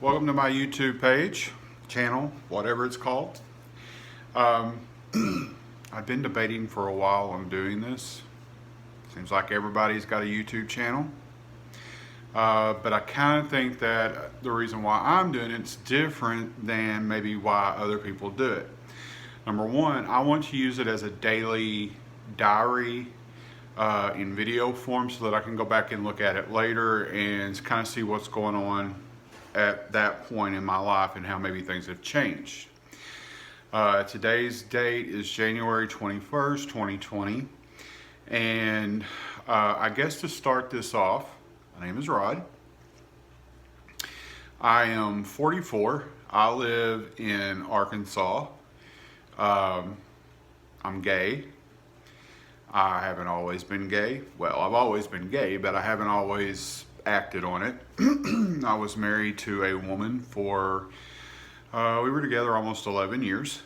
Welcome to my YouTube page, channel, whatever it's called. Um, I've been debating for a while on doing this. Seems like everybody's got a YouTube channel. But I kind of think that the reason why I'm doing it's different than maybe why other people do it. Number one, I want to use it as a daily diary in video form so that I can go back and look at it later and kind of see what's going on at that point in my life and how maybe things have changed. Today's date is January 21st, 2020. And I guess to start this off, my name is Rod. I am 44. I live in Arkansas. I'm gay. I haven't always been gay. Well, I've always been gay, but I haven't always acted on it. I was married to a woman for, we were together almost 11 years.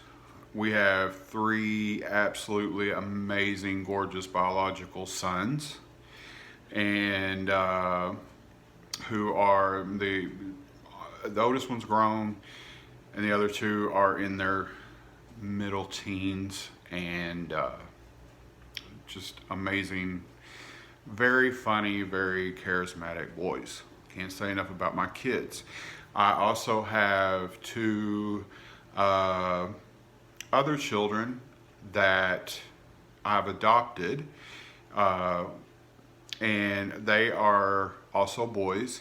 We have 3 absolutely amazing, gorgeous biological sons, and who are the oldest one's grown, and the other 2 are in their middle teens, and just amazing, very funny, very charismatic boys. Can't say enough about my kids. I also have 2 other children that I've adopted, and they are also boys.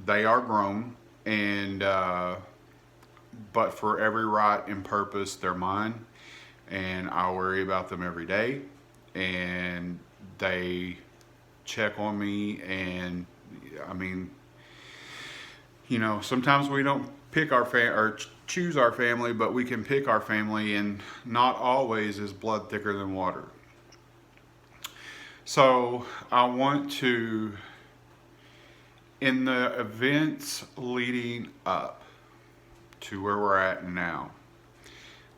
They are grown, and but for every right and purpose, they're mine, and I worry about them every day, and they check on me. And I mean, you know, sometimes we don't pick our or choose our family, but we can pick our family, and not always is blood thicker than water. So I want to, in the events leading up to where we're at now,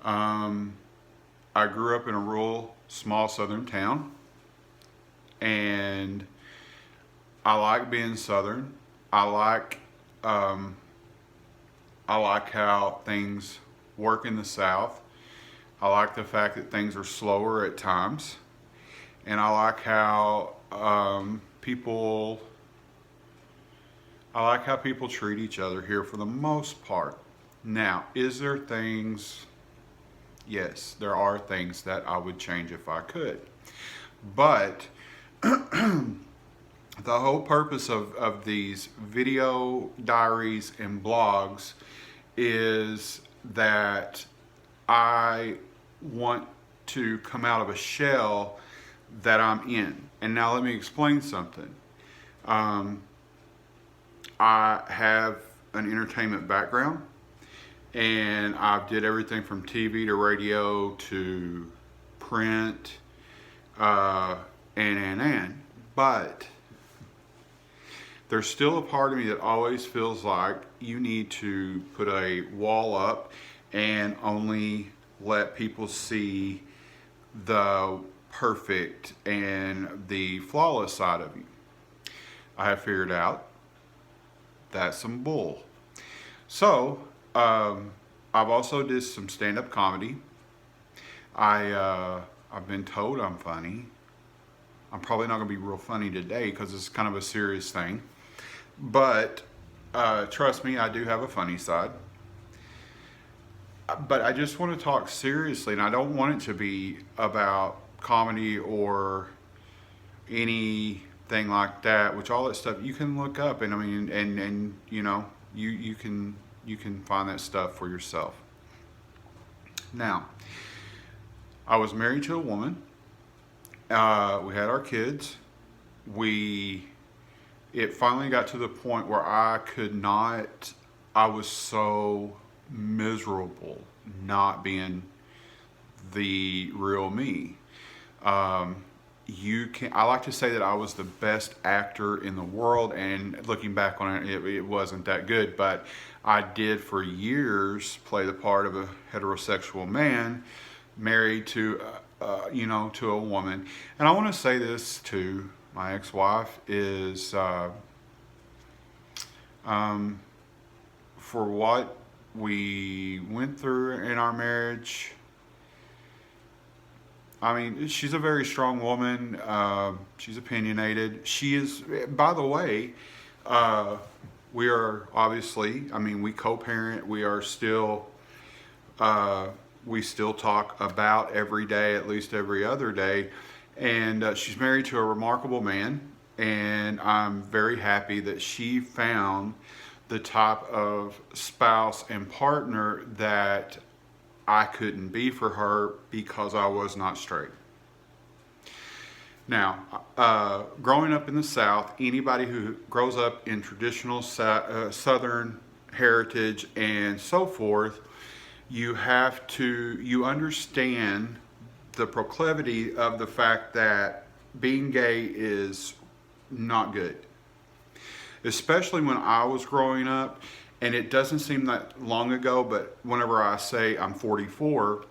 I grew up in a rural, small southern town, and I like being southern. I like how things work in the South. I like the fact that things are slower at times, and I like how people treat each other here for the most part. Now, is there things? Yes, there are things that I would change if I could. But the whole purpose of these video diaries and blogs is that I want to come out of a shell that I'm in. And now let me explain something. I have an entertainment background, and I did everything from TV to radio to print, but there's still a part of me that always feels like you need to put a wall up and only let people see the perfect and the flawless side of you. I have figured out that's some bull. So I've also did some stand-up comedy. I've been told I'm funny. I'm probably not going to be real funny today because it's kind of a serious thing. But trust me, I do have a funny side. But I just want to talk seriously, and I don't want it to be about comedy or anything like that, which all that stuff you can look up, and I mean, and you know, you can find that stuff for yourself. Now, I was married to a woman. We had our kids. It finally got to the point where I was so miserable not being the real me. I like to say that I was the best actor in the world, and looking back on it, it wasn't that good, but I did for years play the part of a heterosexual man married to to a woman. And I want to say this to my ex-wife is for what we went through in our marriage. I mean, she's a very strong woman. She's opinionated. She is, by the way, we are obviously, I mean, we co-parent. We are still, we still talk about every day, at least every other day. And she's married to a remarkable man. And I'm very happy that she found the type of spouse and partner that I couldn't be for her because I was not straight. Now, growing up in the South, anybody who grows up in traditional Southern heritage and so forth, you understand the proclivity of the fact that being gay is not good. Especially when I was growing up, and it doesn't seem that long ago, but whenever I say I'm 44,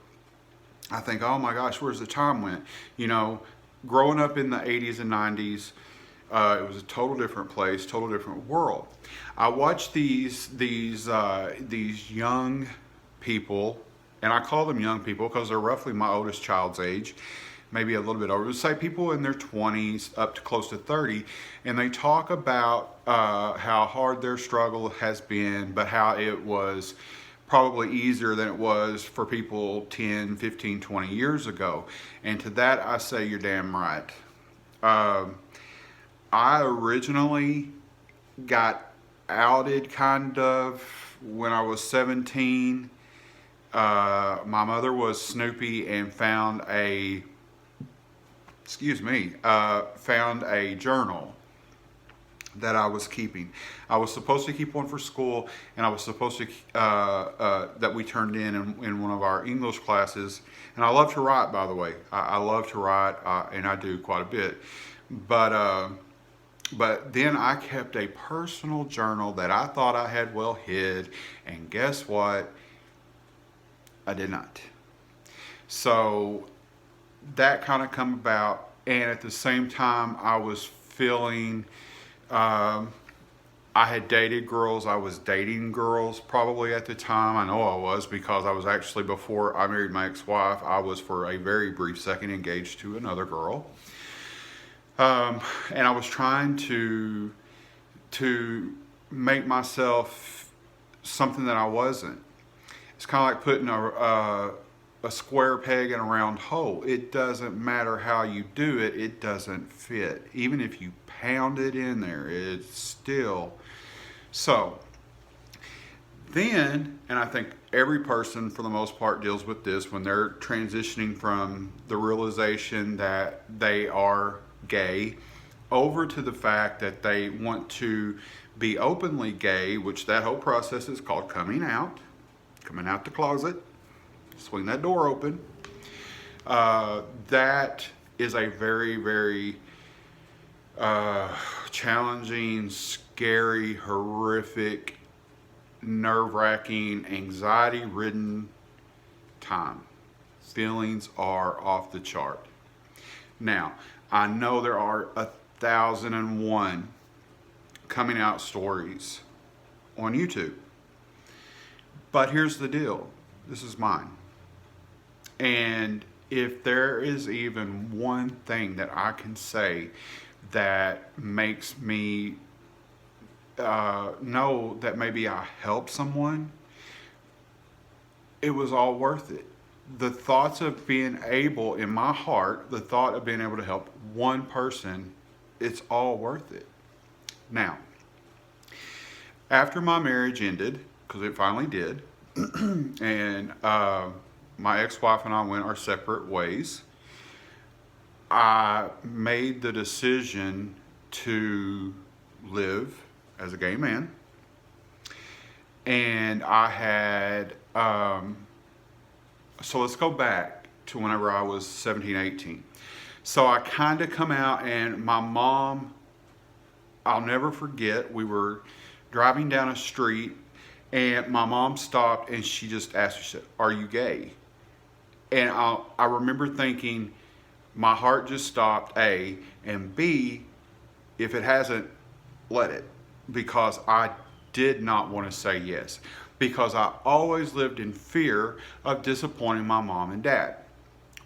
I think, oh my gosh, where's the time went? You know, growing up in the 80s and 90s, it was a total different place, total different world. I watched these young people, and I call them young people because they're roughly my oldest child's age, maybe a little bit over. Say people in their 20s up to close to 30, and they talk about how hard their struggle has been, but how it was probably easier than it was for people 10, 15, 20 years ago. And to that I say, you're damn right. I originally got outed kind of when I was 17. My mother was Snoopy and found a journal that I was keeping. I was supposed to keep one for school, and I was supposed to, that we turned in one of our English classes. And I love to write, by the way. I love to write, and I do quite a bit. But then I kept a personal journal that I thought I had well hid, and guess what? I did not. So that kind of come about, and at the same time I was feeling, I had dated girls, I was dating girls probably at the time. I know I was, because I was actually, before I married my ex-wife, I was for a very brief second engaged to another girl. And I was trying to make myself something that I wasn't. It's kind of like putting a square peg in a round hole. It doesn't matter how you do it, it doesn't fit. Even if you pound it in there, it's still. So then, and I think every person for the most part deals with this when they're transitioning from the realization that they are gay over to the fact that they want to be openly gay, which that whole process is called coming out the closet, swing that door open. That is a very, very challenging, scary, horrific, nerve-wracking, anxiety-ridden time. Feelings are off the chart. Now, I know there are 1,001 coming out stories on YouTube. But here's the deal. This is mine. And if there is even one thing that I can say that makes me know that maybe I helped someone, it was all worth it. The thoughts of being able, in my heart, the thought of being able to help one person, it's all worth it. Now, after my marriage ended, because it finally did, and my ex-wife and I went our separate ways, I made the decision to live as a gay man. And I had, so let's go back to whenever I was 17, 18. So I kind of come out, and my mom, I'll never forget, we were driving down a street, and my mom stopped and she just asked me, she said, "Are you gay?" And I remember thinking, my heart just stopped, A, and B, if it hasn't, let it. Because I did not want to say yes because I always lived in fear of disappointing my mom and dad.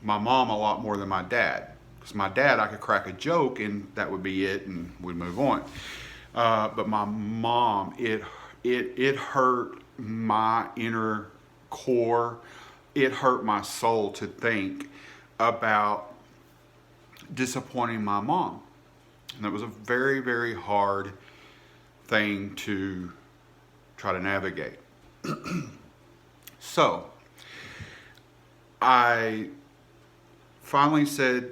My mom a lot more than my dad. Because my dad, I could crack a joke and that would be it and we'd move on. But my mom, it hurt my inner core. It hurt my soul to think about disappointing my mom. And that was a very, very hard thing to try to navigate. So I finally said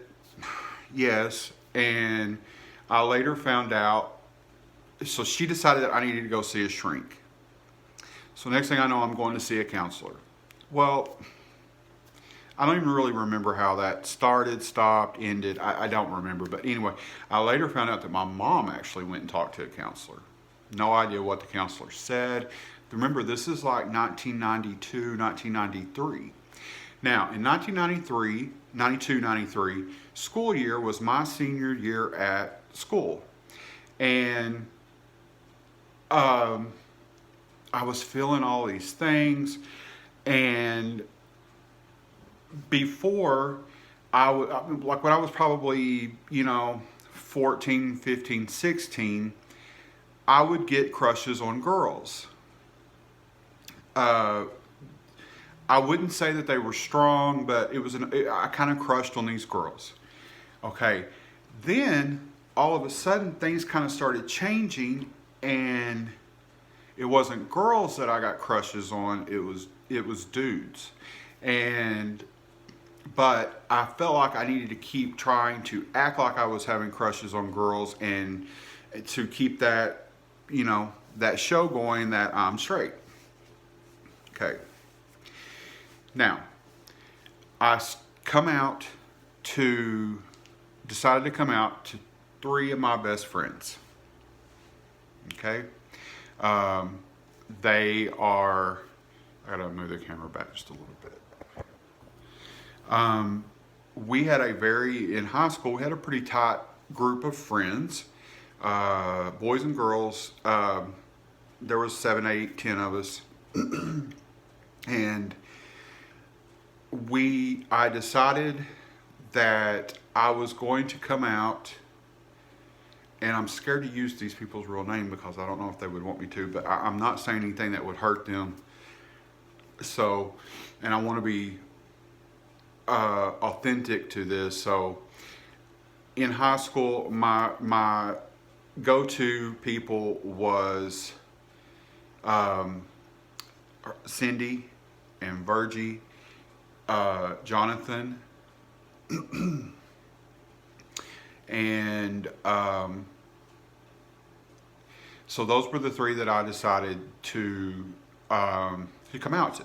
yes, and I later found out. So she decided that I needed to go see a shrink. So next thing I know, I'm going to see a counselor. Well, I don't even really remember how that started, stopped, ended. I don't remember. But anyway, I later found out that my mom actually went and talked to a counselor. No idea what the counselor said. Remember, this is like 1992, 1993. Now, in 1993, 92, 93, school year was my senior year at school. And I was feeling all these things. And before, like when I was probably, 14, 15, 16, I would get crushes on girls. I wouldn't say that they were strong, but I kind of crushed on these girls. Okay. Then all of a sudden things kind of started changing, and it wasn't girls that I got crushes on. It was dudes. But I felt like I needed to keep trying to act like I was having crushes on girls and to keep that, that show going that I'm straight. Okay. Now, I decided to come out to 3 of my best friends. Okay. They are, I gotta move the camera back just a little bit. In high school, we had a pretty tight group of friends, boys and girls. There was 7, 8, 10 of us. And I decided that I was going to come out, and I'm scared to use these people's real name because I don't know if they would want me to, but I'm not saying anything that would hurt them. So, and I want to be authentic to this. So in high school, my go-to people was Cindy and Virgie, Jonathan, and so those were the 3 that I decided to come out to.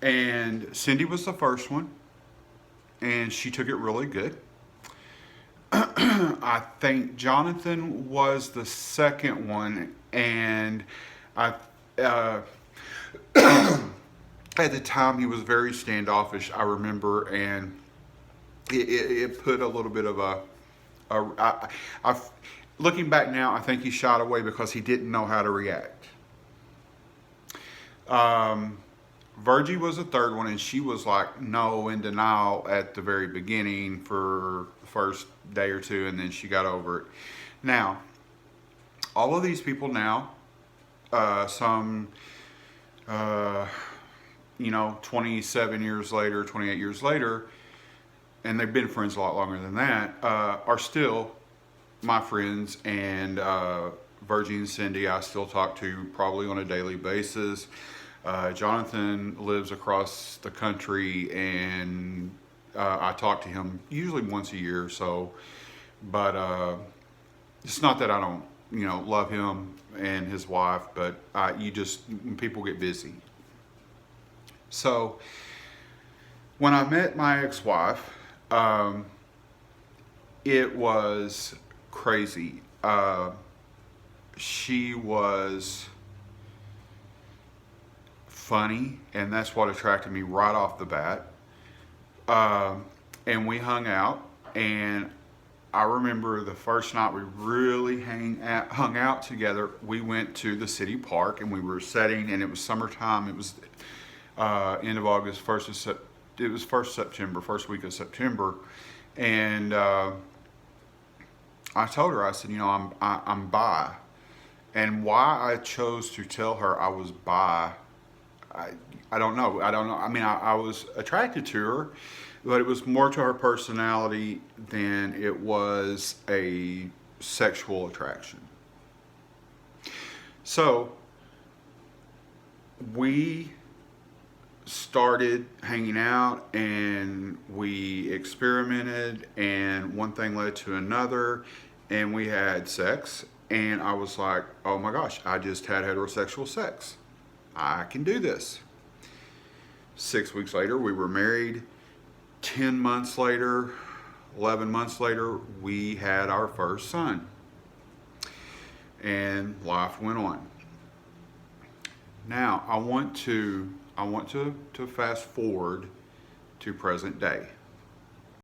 And Cindy was the first one, and she took it really good. I think Jonathan was the second one, and at the time he was very standoffish, I remember, and it put a little bit of looking back now, I think he shied away because he didn't know how to react. Virgie was the third one, and she was like in denial at the very beginning for the first day or 2, and then she got over it. Now, all of these people now, some 27 years later, 28 years later, and they've been friends a lot longer than that, are still my friends. And Virgie and Cindy I still talk to probably on a daily basis. Jonathan lives across the country, and I talk to him usually once a year or so. But it's not that I don't, love him and his wife, but when people get busy. So when I met my ex-wife, it was crazy. She was funny, and that's what attracted me right off the bat. And we hung out, and I remember the first night we really hung out together. We went to the city park and we were sitting, and it was summertime. It was end of August, it was first September, first week of September, and I told her, I said, I'm bi, and why I chose to tell her I was bi, I don't know. I mean, I was attracted to her, but it was more to her personality than it was a sexual attraction. So we started hanging out and we experimented, and one thing led to another, and we had sex. And I was like, oh my gosh, I just had heterosexual sex. I can do this. 6 weeks later, we were married. 10 months later, 11 months later, we had our first son. And life went on. Now, I want to fast forward to present day.